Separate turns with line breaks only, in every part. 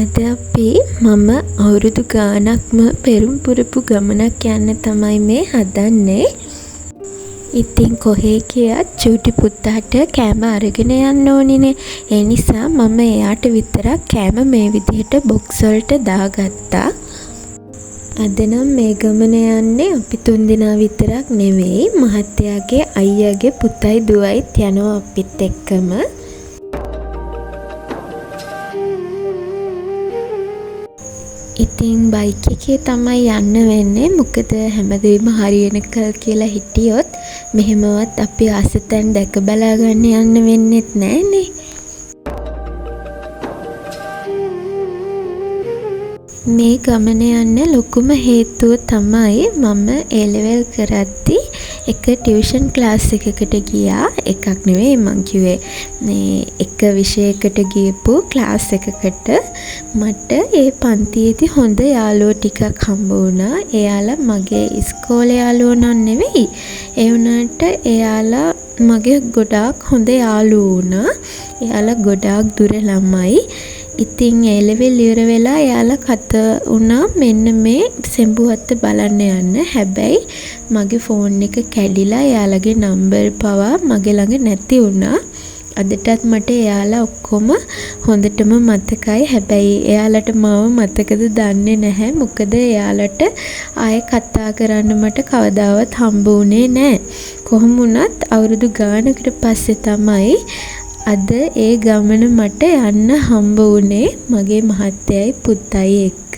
අද අපි මම අවුරුදු ගානක්ම පෙරම් පුරපු ගමනක් යන්න තමයි මේ හදන්නේ. ඉතින් කොහේ ගියත් චූටි පුතාට කෑම අරගෙන යන්න ඕනිනේ. ඒ නිසා මම එයාට විතරක් කෑම මේ විදිහට බොක්ස් වලට දාගත්තා. අද නම් මේ ගමන යන්නේ අපි 3 දෙනා විතරක් නෙවෙයි. මහත්තයාගේ අයියාගේ පුතයි දුවයිත් යනවා අපිත් එක්කම. ඉතින් බයික් එකේ තමයි යන්න වෙන්නේ. මොකද හැමදේම හරියනකල් කියලා හිටියොත් මෙහෙමවත් අපි ආසතෙන් දැක බලා ගන්න යන්න වෙන්නේත් නැහනේ. මේ ගමන යන්න ලොකුම හේතුව තමයි මම A level කරද්දී එක ටියුෂන් ක්ලාස් එකකට ගියා. එකක් නෙවෙයි මං කිව්වේ මේ එක විෂයකට ගියපු ක්ලාස් එකකට. මට ඒ පන්තියේදී හොඳ යාළුවෝ ටිකක් හම්බ වුණා. එයාලා මගේ ඉස්කෝලේ යාළුවෝ නන් නෙවෙයි. ඒ වුණාට එයාලා මගේ ගොඩාක් හොඳ යාළුවෝ වුණා. එයාලා ගොඩාක් දුර ළමයි. ඉතින් ඒ ලෙවල් ඉවර වෙලා එයාලා කතා වුණා මෙන්න මේ සෙම්බුවත්ත බලන්න යන්න. හැබැයි මගේ ෆෝන් එක කැඩිලා එයාලගේ නම්බර් පවා මගේ ළඟ නැති වුණා. අදටත් මට එයාලා ඔක්කොම හොඳටම මතකයි. හැබැයි එයාලට මාව මතකද දන්නේ නැහැ. මොකද එයාලට ආයෙ කතා කරන්න මට කවදාවත් හම්බ වුණේ නැහැ. කොහොම වුණත් අවුරුදු ගානකට පස්සේ තමයි අද ඒ ගමන මට යන්න හම්බ වුණේ මගේ මහත්තයයි පුතයි එක්ක.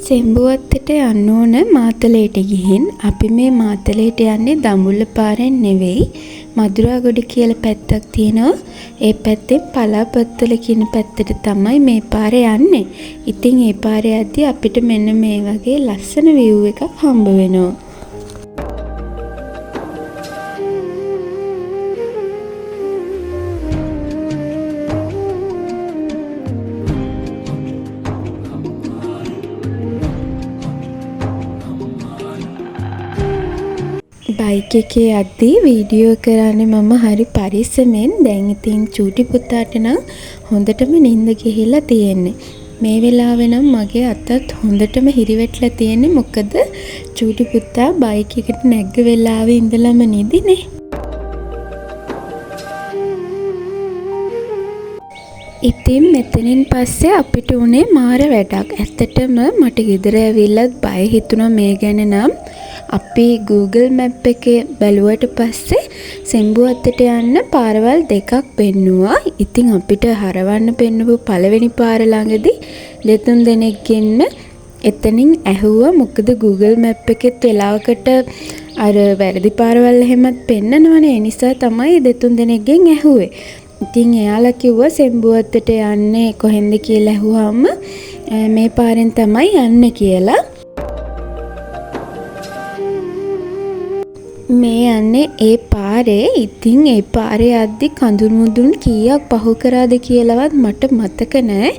සෙම්බුවත්තට යන්න ඕන මාතලේට ගිහින්. අපි මේ මාතලේට යන්නේ දඹුල්ල පාරෙන් නෙවෙයි. මදුරාගොඩ කියලා පැත්තක් තියෙනවා. ඒ පැත්තෙන් පලාපත්තල කියන පැත්තට තමයි මේ පාරේ යන්නේ. ඉතින් ඒ පාරේ යද්දී අපිට මෙන්න මේ වගේ ලස්සන view එකක් හම්බ වෙනවා. බයික් එකේ යද්දී වීඩියෝ කරන්නේ මම හරි පරිස්සමෙන්. දැන් ඉතින් චූටි පුතාට නම් හොඳටම නිින්ද ගිහිල්ලා තියෙන්නේ. මේ වෙලාවේ නම් මගේ අතත් හොඳටම හිරිවැටලා තියෙන්නේ. මොකද චූටි පුතා බයික් එකට නැග්ග වෙලාවේ ඉඳලම නිදිනේ. ඉතින් මෙතනින් පස්සේ අපිට උනේ මාර වැඩක්. ඇත්තටම මට ගෙදර ඇවිල්ලත් බය හිතුණා මේ ගැන. නම් අපි Google Map එකේ බැලුවට පස්සේ සෙම්බුවත්තට යන්න පාරවල් දෙකක් පෙන්නුවා. ඉතින් අපිට හරවන්න පෙන්නපු පළවෙනි පාර ළඟදී දෙතුන් දෙනෙක්ගෙන්ම එතනින් ඇහුවා. මොකද Google Map එකෙත් වෙලාවකට අර වැරදි පාරවල් එහෙමත් පෙන්නනවනේ. ඒ නිසා තමයි දෙතුන් දෙනෙක්ගෙන් ඇහුවේ. ඉතින් එයාලා කිව්වා සෙම්බුවත්තට යන්නේ කොහෙන්ද කියලා ඇහුවාම මේ පාරෙන් තමයි යන්න කියලා. මේ යන්නේ ඒ පාරේ. ඉතින් ඒ පාරේ යද්දි කඳුළු මුදුන් කීයක් පහු කරාද කියලාවත් මට මතක නෑ.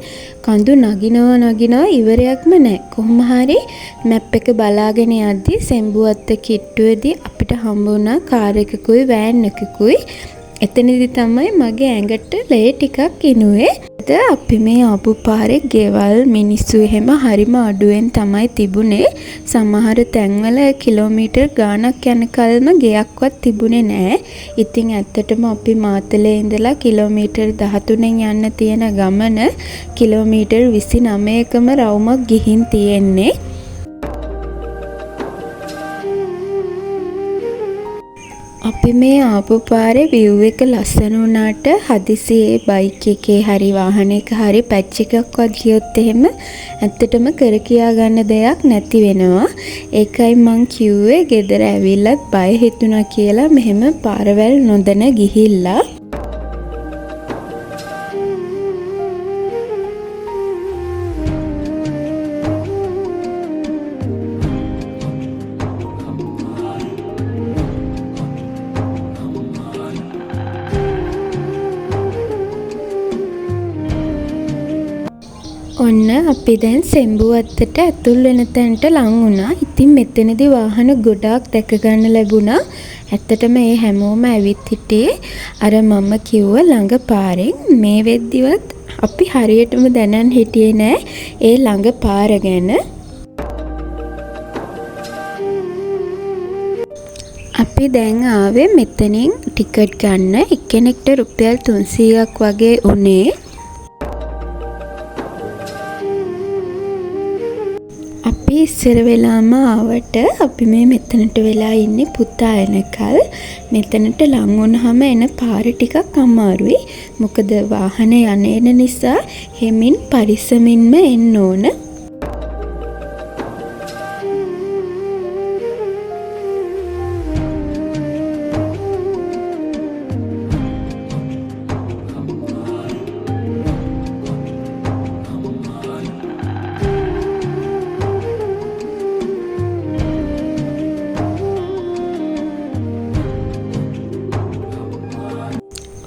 කඳු නගිනවා ඉවරයක්ම නෑ. කොහොම හරි මැප් එක බලාගෙන යද්දි සෙම්බුවත්ත කිට්ටුවේදී අපිට හම්බ වුණා කාර් එකකුයි වෑන් එකකුයි. එතනදි තමයි මගේ ඇඟට ලේ ටිකක් ඉනුවේ. අපි මේ ආපු පාරේ ගෙවල් මිනිස්සු එහෙම හරිම අඩුවෙන් තමයි තිබුණේ. සමහර තැන්වල කිලෝමීටර් ගාණක් යනකල්ම ගෙයක්වත් තිබුණේ නැහැ. ඉතින් ඇත්තටම අපි මාතලේ ඉඳලා කිලෝමීටර් 13න් යන්න තියෙන ගමන කිලෝමීටර් 29කම රවුමක් ගිහින් තියෙන්නේ. අපි මේ ආපු පාරේ view එක ලස්සන වුණාට හදිසියේ බයික් එකේ හරි වාහනයක හරි පැච් එකක්වත් ගියොත් එහෙම ඇත්තටම කර කියා ගන්න දෙයක් නැති වෙනවා. ඒකයි මං කිව්වේ ගෙදර ඇවිල්ලත් බය හිතුණා කියලා මෙහෙම පාරවල් නොදැන ගිහිල්ලා. ඔන්න අපි දැන් සෙම්බුවත්තට ඇතුල් වෙන තැනට ලං වුණා. ඉතින් මෙතනදී වාහන ගොඩාක් දැක ගන්න ලැබුණා. ඇත්තටම ඒ හැමෝම ඇවිත් හිටියේ අර මම කිව්ව ළඟ පාරෙන්. මේ වෙද්දිවත් අපි හරියටම දැනන් හිටියේ නෑ ඒ ළඟ පාර ගැන. අපි දැන් ආවේ මෙතනින් ටිකට් ගන්න. එක්කෙනෙක්ට රුපියල් 300ක් වගේ උනේ. අපි ඉස්සර වෙලාම ආවට අපි මේ මෙතනට වෙලා ඉන්නේ පුතා එනකල්. මෙතනට ලං වුණාම එන පාර ටිකක් අමාරුයි. මොකද වාහන යන නිසා හෙමින් පරිස්සමින්ම එන්න ඕන.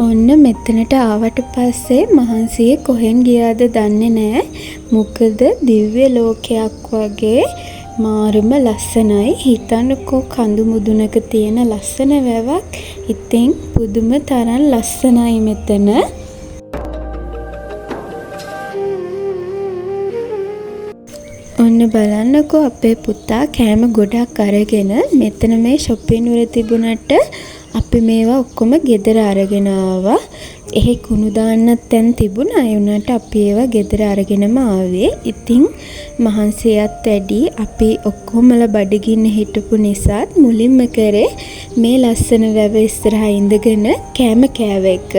ඔන්න මෙතනට ආවට පස්සේ මහන්සියේ කොහෙන් ගියාද දන්නේ නෑ. මොකද දිව්‍ය ලෝකයක් වගේ මාරුම ලස්සනයි. හිතන්නකෝ කඳු මුදුනක තියෙන ලස්සන වැවක්. ඉතින් පුදුම තරම් ලස්සනයි මෙතන. ඔන්න බලන්නකෝ අපේ පුතා කෑම ගොඩක් අරගෙන මෙතන මේ shopping වල තිබුණට අපි මේවා ඔක්කොම ගෙදර අරගෙන ආවා. එහෙ කුණු දාන්නත් තැන් තිබුණා. ඒ වුණාට අපි ඒවා ගෙදර අරගෙනම ආවේ. ඉතින් මහන්සියත් වැඩි අපි ඔක්කොමලා බඩගින්න හිටපු නිසා මුලින්ම කරේ මේ ලස්සන වැව ඉස්සරහා ඉඳගෙන කෑම කෑව එක.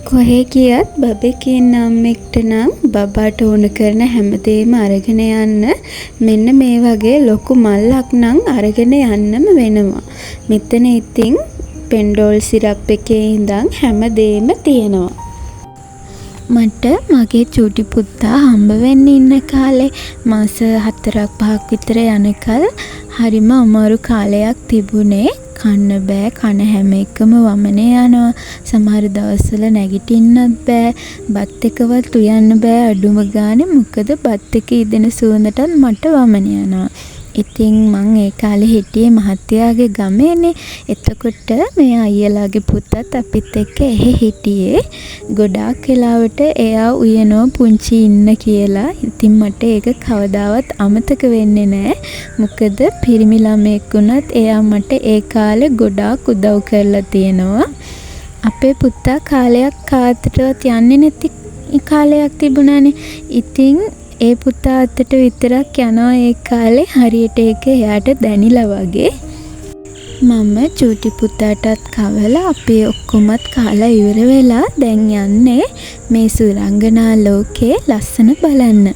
කොහේ ගියත් බබේ කියන අම්මෙක්ට නම් බබාට ඕන කරන හැමදේම අරගෙන යන්න මෙන්න මේ වගේ ලොකු මල්ලක් නම් අරගෙන යන්නම වෙනවා. මෙතන ඉතින් පෙන්ඩෝල් සිරප් එකේ ඉඳන් හැමදේම තියෙනවා. මට මගේ චූටි පුතා හම්බ වෙන්න ඉන්න කාලේ මාස 4-5ක් විතර යනකල් හරිම අමාරු කාලයක් තිබුණේ. කන්න බෑ. කන හැම එකම වමනේ යනවා. සමහර දවස්වල නැගිටින්නත් බෑ. බත් එකවත් උයන්න බෑ අඩුම ගානේ. මොකද බත් එක ඉදෙන සුවඳටත් මට වමන යනවා. ඉතින් මං ඒ කාලේ හිටියේ මහත්තයාගේ ගමේනේ. එතකොට මේ අයියලාගේ පුතත් අපිත් එක්ක එහෙ හිටියේ. ගොඩාක් වෙලාවට එයා උයනවා පුංචි ඉන්න කියලා. ඉතින් මට ඒක කවදාවත් අමතක වෙන්නේ නැහැ. මොකද පිරිමි ළමෙක් වුණත් එයා මට ඒ කාලේ ගොඩාක් උදව් කරලා තියෙනවා. අපේ පුතා කාලයක් කාටවත් යන්නේ නැති කාලයක් තිබුණානේ. ඉතින් ඒ පුතා අතට විතරක් යනවා ඒ කාලේ. හරියට ඒක එයාට දැනිලා වගේ. මම චූටි පුතාටත් කවලා අපි ඔක්කොමත් කාලා ඉවර වෙලා දැන් යන්නේ මේ සුරංගනා ලෝකේ ලස්සන බලන්න.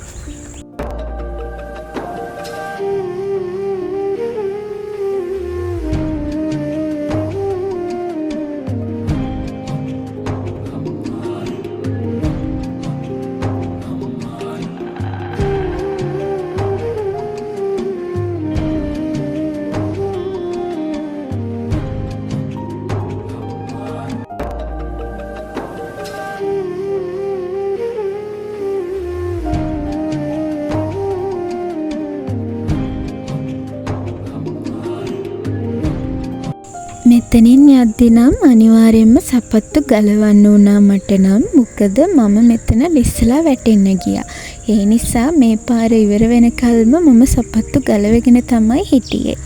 මෙතනින් යද්දි නම් අනිවාර්යයෙන්ම සපත්තු ගලවන්න වුණා මට නම්. මොකද මම මෙතන ලිස්සලා වැටෙන්න ගියා. ඒ නිසා මේ පාර ඉවර වෙනකල්ම මම සපත්තු ගලවගෙන තමයි හිටියේ.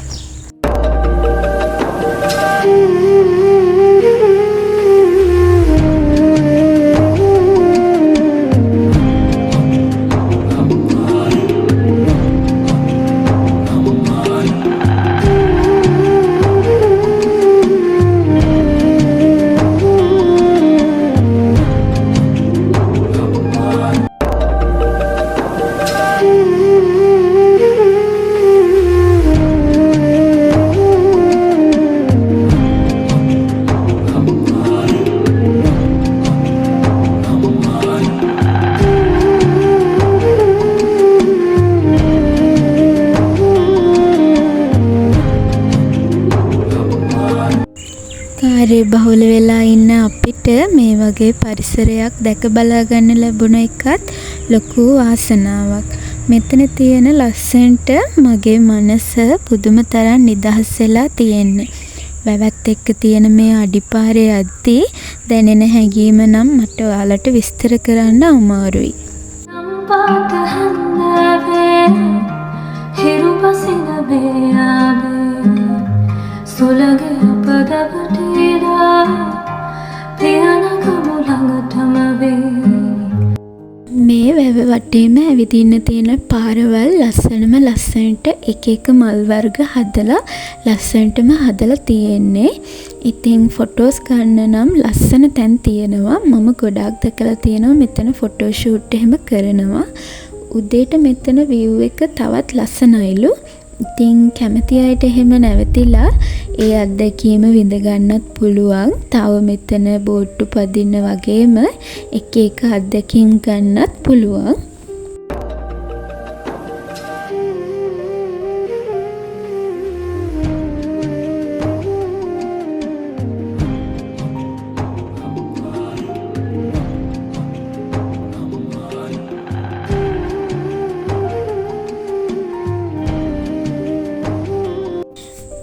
කාර්ය බහුල වෙලා ඉන්න අපිට මේ වගේ පරිසරයක් දැක බලා ගන්න ලැබුණ එකත් ලොකු වාසනාවක්. මෙතන තියෙන ලස්සනට මගේ මනස පුදුම තරම් නිදහස් වෙලා තියෙන්නේ. වැවත් එක්ක තියෙන මේ අඩිපාරේ යද්දී දැනෙන හැඟීම නම් මට ඔයාලට විස්තර කරන්න අමාරුයි. මේ වැව වටේම ඇවිදින්න තියෙන පාරවල් ලස්සනට එක එක මල් වර්ග හදලා ලස්සනටම හදලා තියෙන්නේ. ඉතින් ෆොටෝස් ගන්න නම් ලස්සන තැන් තියෙනවා. මම ගොඩාක් දැකලා තියෙනවා මෙතන ෆොටෝ ෂූට් එහෙම කරනවා. උදේට මෙතන view එක තවත් ලස්සනයිලු. ඉතින් කැමති අයට එහෙම නැවතිලා ඒ අත්දැකීම විඳ ගන්නත් පුළුවන්. තව මෙතන බෝට්ටු පදින්න වගේම එක එක අත්දැකීම් ගන්නත් පුළුවන්.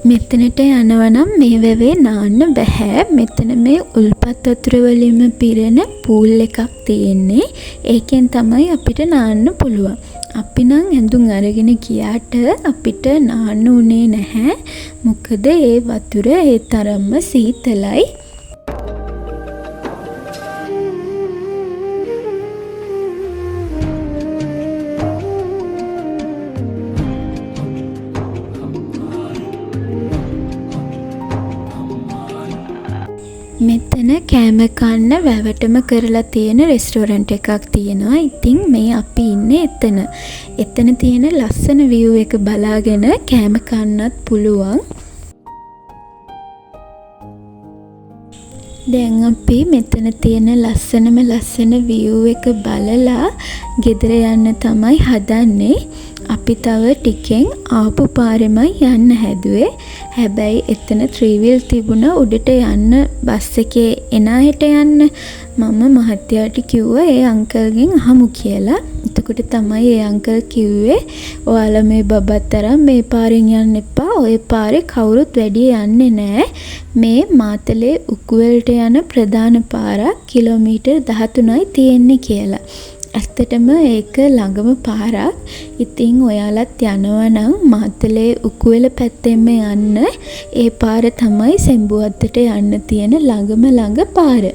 මෙතනට යනවනම් මේ වැවේ නාන්න බෑ. මෙතන මේ උල්පත් වතුර වලින්ම පිරෙන පූල් එකක් තියෙන්නේ. ඒකෙන් තමයි අපිට නාන්න පුළුවන්. අපි නම් ඇඳුම් අරගෙන ගියාට අපිට නාන්න උනේ නැහැ. මොකද ඒ වතුර ඒ තරම්ම සීතලයි. මෙතන කෑම කන්න වැවටම කරලා තියෙන රෙස්ටෝරන්ට් එකක් තියෙනවා. ඉතින් මේ අපි ඉන්නේ එතන. එතන තියෙන ලස්සන view එක බලාගෙන කෑම කන්නත් පුළුවන්. දැන් අපි මෙතන තියෙන ලස්සන view එක බලලා ගෙදර යන්න තමයි හදන්නේ. අපි තව ටිකෙන් ආපු පාරෙමයි යන්න හැදුවේ. හැබැයි එතන 3 wheel තිබුණා උඩට යන්න බස් එකේ එන අයට යන්න. මම මහත්තයාට කිව්වා ඒ අංකල්ගෙන් අහමු කියලා. එතකොට තමයි ඒ අංකල් කිව්වේ ඔයාලා මේ බබත්තරම් මේ පාරෙන් යන්න එපා. ඔය පාරේ කවුරුත් වැඩි යන්නේ නැහැ. මේ මාතලේ උකුවලට යන ප්‍රධාන පාරක් කිලෝමීටර් 13යි තියෙන්නේ කියලා. ඇත්තටම ඒක ළඟම පාරක්. ඉතින් ඔයාලත් යනවා නම් මාතලේ උකුවල පැත්තෙන්ම යන්න. ඒ පාර තමයි සෙම්බුවත්තට යන්න තියෙන ළඟම පාර.